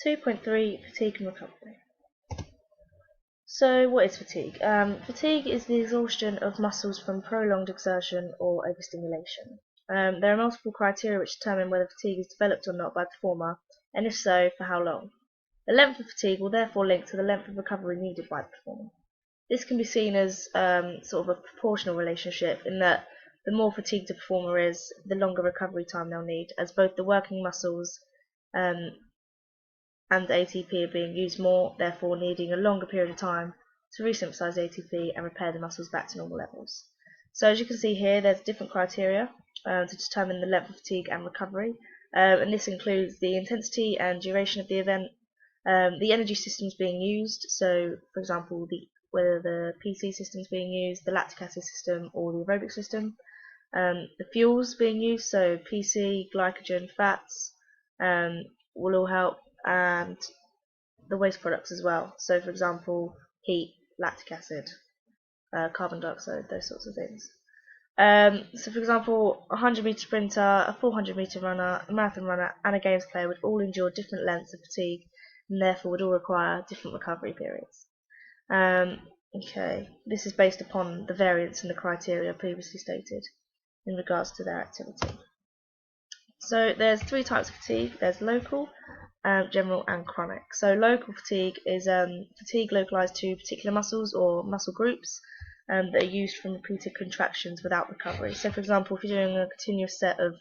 2.3 Fatigue and recovery. So, what is fatigue? Fatigue is the exhaustion of muscles from prolonged exertion or overstimulation. There are multiple criteria which determine whether fatigue is developed or not by the performer, and if so, for how long. The length of fatigue will therefore link to the length of recovery needed by the performer. This can be seen as sort of a proportional relationship, in that the more fatigued a performer is, the longer recovery time they'll need, as both the working muscles and ATP are being used more, therefore needing a longer period of time to resynthesize ATP and repair the muscles back to normal levels. So as you can see here, there's different criteria to determine the length of fatigue and recovery, and this includes the intensity and duration of the event, the energy systems being used, so for example whether the PC system is being used, the lactic acid system or the aerobic system, the fuels being used, so PC, glycogen, fats will all help, and the waste products as well, so for example heat, lactic acid, carbon dioxide, those sorts of things. So for example, a 100-meter sprinter, a 400-meter runner, a marathon runner and a games player would all endure different lengths of fatigue and therefore would all require different recovery periods. Okay, this is based upon the variance in the criteria previously stated in regards to their activity. So there's three types of fatigue. There's local, general and chronic. So local fatigue is fatigue localized to particular muscles or muscle groups that are used from repeated contractions without recovery. So for example, if you're doing a continuous set of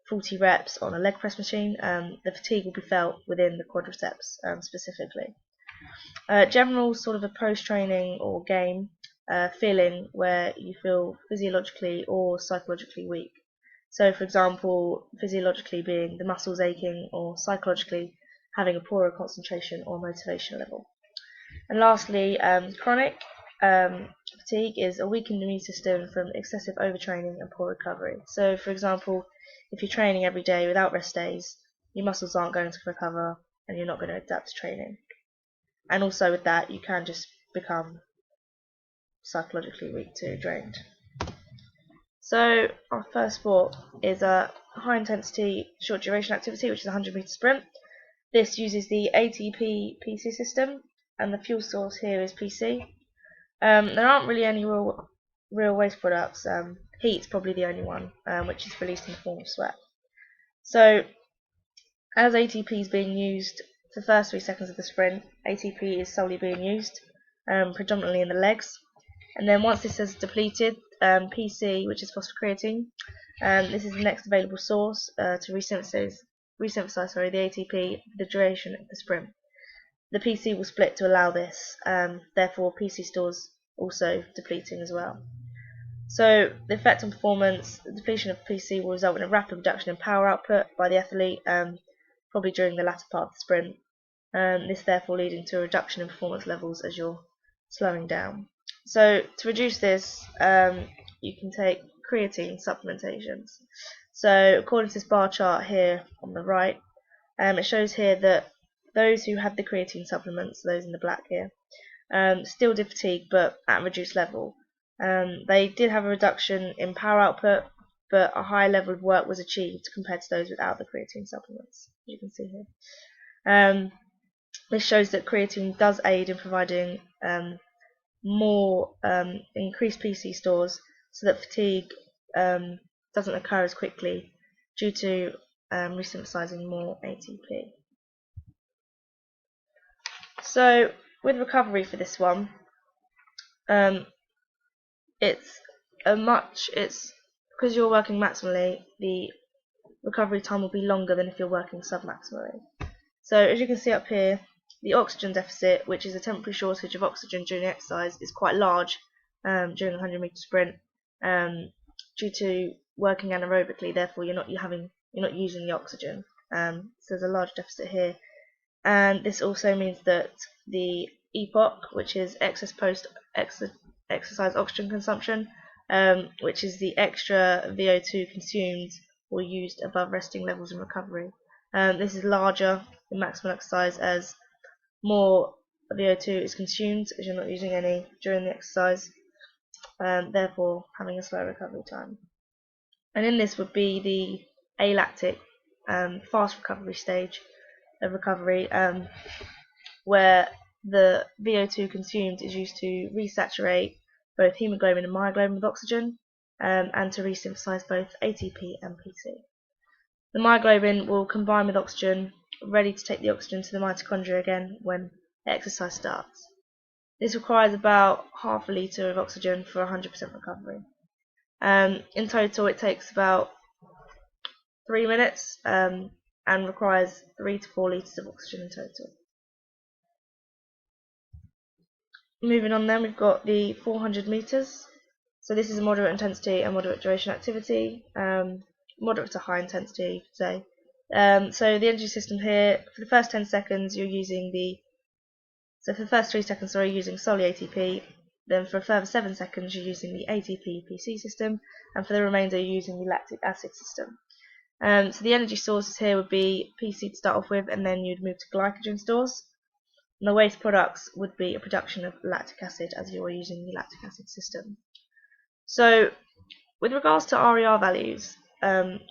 40 reps on a leg press machine, the fatigue will be felt within the quadriceps specifically. General, sort of a post-training or game feeling where you feel physiologically or psychologically weak. So for example, physiologically being the muscles aching, or psychologically having a poorer concentration or motivation level. And lastly, chronic fatigue is a weakened immune system from excessive overtraining and poor recovery. So for example, if you're training every day without rest days, your muscles aren't going to recover and you're not going to adapt to training. And also with that, you can just become psychologically weak too, drained. So our first sport is a high intensity short duration activity, which is a 100-meter sprint. This uses the ATP PC system, and the fuel source here is PC. There aren't really any real waste products. Heat's probably the only one, which is released in the form of sweat. So as ATP is being used for the first 3 seconds of the sprint, ATP is solely being used, predominantly in the legs. And then once this is depleted, PC, which is phosphocreatine, this is the next available source to resynthesize the ATP for the duration of the sprint. The PC will split to allow this, therefore PC stores also depleting as well. So the effect on performance, the depletion of PC will result in a rapid reduction in power output by the athlete, probably during the latter part of the sprint. This therefore leading to a reduction in performance levels as you're slowing down. So to reduce this, you can take creatine supplementations. So according to this bar chart here on the right, it shows here that those who had the creatine supplements, those in the black here, still did fatigue but at a reduced level. They did have a reduction in power output, but a high level of work was achieved compared to those without the creatine supplements, as you can see here. This shows that creatine does aid in providing more increased PC stores, so that fatigue doesn't occur as quickly due to resynthesizing more ATP. So with recovery for this one, it's because you're working maximally, the recovery time will be longer than if you're working submaximally. So as you can see up here, the oxygen deficit, which is a temporary shortage of oxygen during exercise, is quite large during a 100-meter sprint due to working anaerobically. Therefore, you're not using the oxygen. So there's a large deficit here, and this also means that the EPOC, which is excess post-exercise oxygen consumption, which is the extra VO2 consumed or used above resting levels in recovery. This is larger in maximal exercise as more VO2 is consumed as you're not using any during the exercise, therefore having a slow recovery time. And in this would be the alactic fast recovery stage, of recovery, where the VO2 consumed is used to resaturate both hemoglobin and myoglobin with oxygen, and to resynthesize both ATP and PT. The myoglobin will combine with oxygen, ready to take the oxygen to the mitochondria again when exercise starts. This requires about half a litre of oxygen for 100% recovery. In total, it takes about 3 minutes and requires 3 to 4 litres of oxygen in total. Moving on then, we've got the 400 metres. So this is a moderate intensity and moderate duration activity, moderate to high intensity, you could say. So the energy system here, for the first 10 seconds, you're using for the first 3 seconds, you're using solely ATP. Then for a further 7 seconds, you're using the ATP-PC system, and for the remainder, you're using the lactic acid system. So the energy sources here would be PC to start off with, and then you'd move to glycogen stores. And the waste products would be a production of lactic acid, as you are using the lactic acid system. So, with regards to RER values,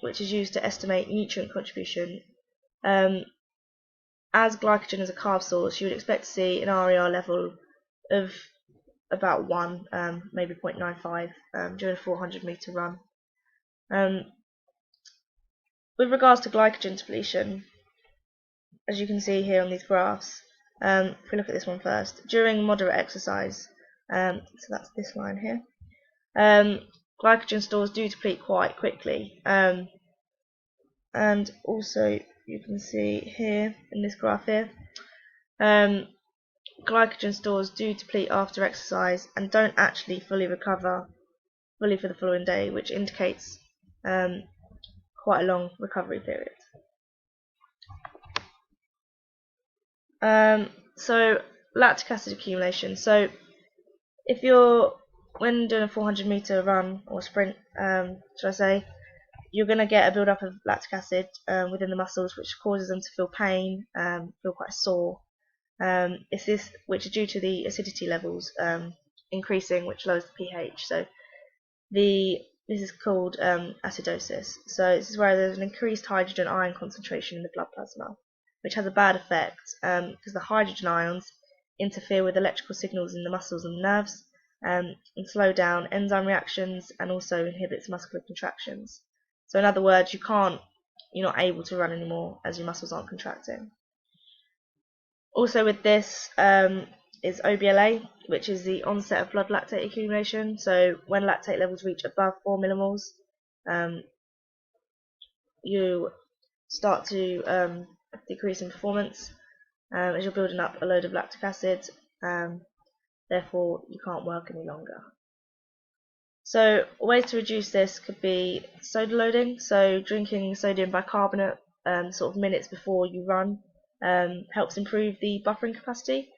which is used to estimate nutrient contribution, as glycogen is a carb source, you would expect to see an RER level of about 1, maybe 0.95 during a 400 metre run. With regards to glycogen depletion, as you can see here on these graphs, if we look at this one first, during moderate exercise, so that's this line here, glycogen stores do deplete quite quickly, and also you can see here in this graph here, glycogen stores do deplete after exercise and don't actually fully recover for the following day, which indicates quite a long recovery period. So lactic acid accumulation. So if when doing a 400 metre run or sprint, should I say, you're going to get a build-up of lactic acid within the muscles, which causes them to feel pain, feel quite sore. It's this which is due to the acidity levels increasing, which lowers the pH. So this is called acidosis. So this is where there's an increased hydrogen ion concentration in the blood plasma, which has a bad effect because the hydrogen ions interfere with electrical signals in the muscles and nerves, and slow down enzyme reactions, and also inhibits muscular contractions. So in other words, you're not able to run anymore as your muscles aren't contracting. Also with this is OBLA, which is the onset of blood lactate accumulation. So when lactate levels reach above 4 millimoles, you start to decrease in performance as you're building up a load of lactic acid. Therefore, you can't work any longer. So a way to reduce this could be soda loading. So drinking sodium bicarbonate sort of minutes before you run helps improve the buffering capacity.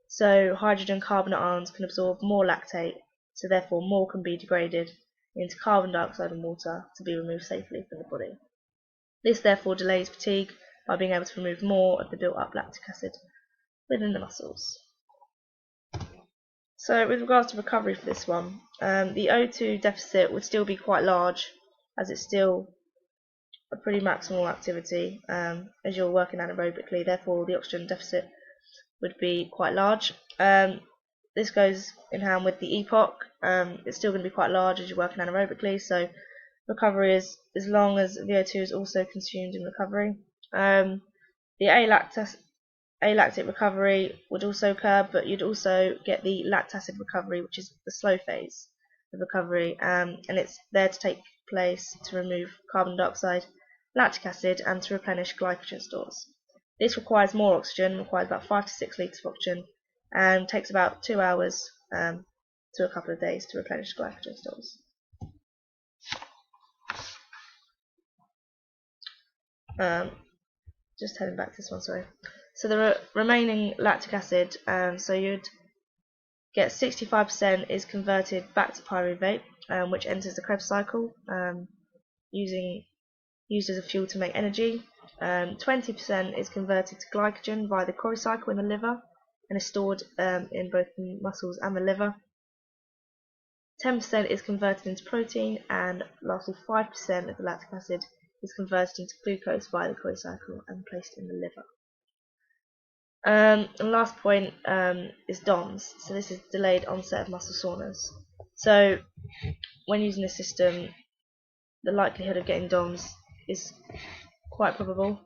So hydrogen carbonate ions can absorb more lactate, so therefore more can be degraded into carbon dioxide and water to be removed safely from the body. This therefore delays fatigue by being able to remove more of the built-up lactic acid within the muscles. So with regards to recovery for this one, the O2 deficit would still be quite large, as it's still a pretty maximal activity as you're working anaerobically. Therefore, the oxygen deficit would be quite large. This goes in hand with the epoch. It's still going to be quite large as you're working anaerobically, so recovery is as long as VO2 is also consumed in recovery. The alactic recovery would also occur, but you'd also get the lactacid recovery, which is the slow phase of recovery, and it's there to take place to remove carbon dioxide, lactic acid, and to replenish glycogen stores. This requires more oxygen, requires about 5 to 6 litres of oxygen, and takes about 2 hours to a couple of days to replenish glycogen stores. Just heading back to this one, sorry. So the remaining lactic acid, so you'd get 65% is converted back to pyruvate, which enters the Krebs cycle, used as a fuel to make energy. 20% is converted to glycogen via the Cori cycle in the liver and is stored in both the muscles and the liver. 10% is converted into protein, and lastly 5% of the lactic acid is converted into glucose via the Cori cycle and placed in the liver. And last point is DOMS. So this is delayed onset of muscle soreness. So when using this system, the likelihood of getting DOMS is quite probable.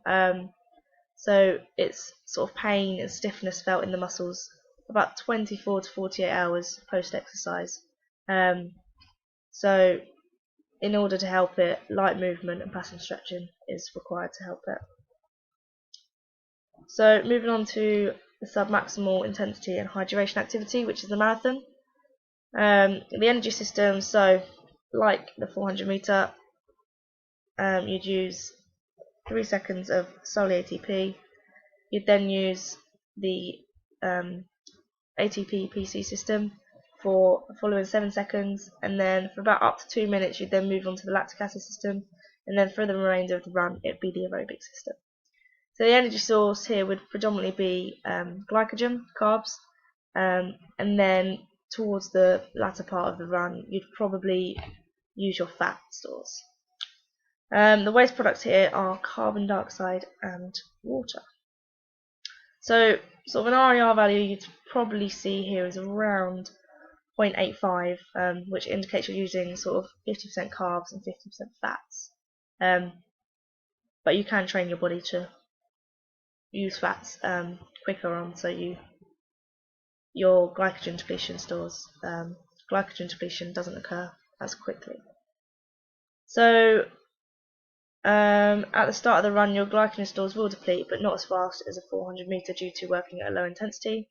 So it's sort of pain and stiffness felt in the muscles about 24 to 48 hours post exercise. So in order to help it, light movement and passive stretching is required to help it. So moving on to the submaximal intensity and hydration activity, which is the marathon. The energy system, so like the 400 meter, you'd use 3 seconds of solely ATP. You'd then use the ATP PC system for the following 7 seconds, and then for about up to 2 minutes you'd then move on to the lactic acid system, and then for the remainder of the run it'd be the aerobic system. So the energy source here would predominantly be glycogen, carbs, and then towards the latter part of the run you'd probably use your fat stores. The waste products here are carbon dioxide and water. So sort of an RER value you'd probably see here is around 0.85, which indicates you're using sort of 50% carbs and 50% fats. But you can train your body to use fats quicker on, so your glycogen depletion stores. Glycogen depletion doesn't occur as quickly. So at the start of the run, your glycogen stores will deplete, but not as fast as a 400 meter due to working at a low intensity.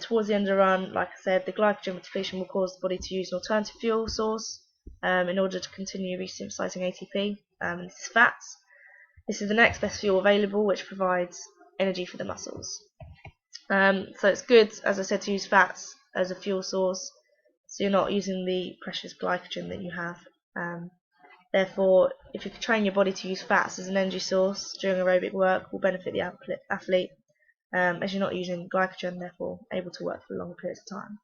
Towards the end of the run, like I said, the glycogen depletion will cause the body to use an alternative fuel source in order to continue resynthesizing ATP. This is fats. This is the next best fuel available, which provides energy for the muscles. So it's good, as I said, to use fats as a fuel source, so you're not using the precious glycogen that you have. Therefore, if you can train your body to use fats as an energy source during aerobic work, will benefit the athlete, as you're not using glycogen, therefore able to work for longer periods of time.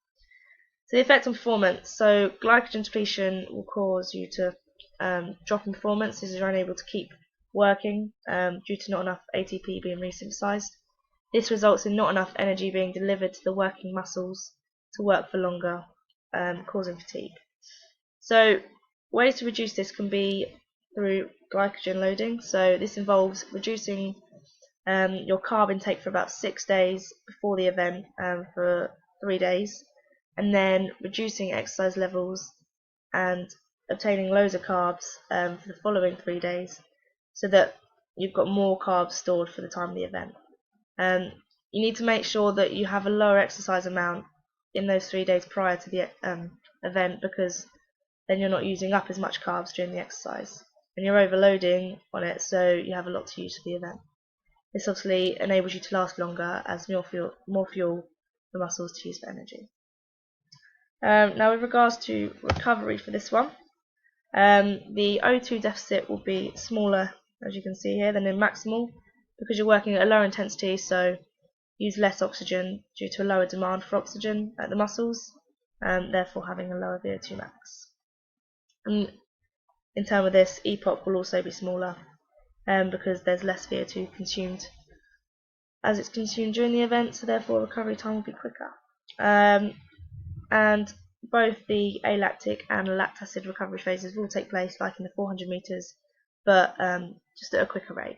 So the effect on performance. So glycogen depletion will cause you to drop in performance as you're unable to keep working due to not enough ATP being resynthesized. This results in not enough energy being delivered to the working muscles to work for longer, causing fatigue. So ways to reduce this can be through glycogen loading. So this involves reducing your carb intake for about 6 days before the event for 3 days, and then reducing exercise levels and obtaining loads of carbs for the following 3 days, so that you've got more carbs stored for the time of the event. You need to make sure that you have a lower exercise amount in those 3 days prior to the event, because then you're not using up as much carbs during the exercise, and you're overloading on it, so you have a lot to use for the event. This obviously enables you to last longer, as more fuel for muscles to use for energy. Now with regards to recovery for this one, the O2 deficit will be smaller, as you can see here, than in maximal, because you're working at a lower intensity, so use less oxygen due to a lower demand for oxygen at the muscles, therefore having a lower VO2 max. And in terms of this, EPOC will also be smaller, because there's less VO2 consumed as it's consumed during the event, so therefore recovery time will be quicker. And both the alactic and lactacid recovery phases will take place like in the 400 meters, but just at a quicker rate.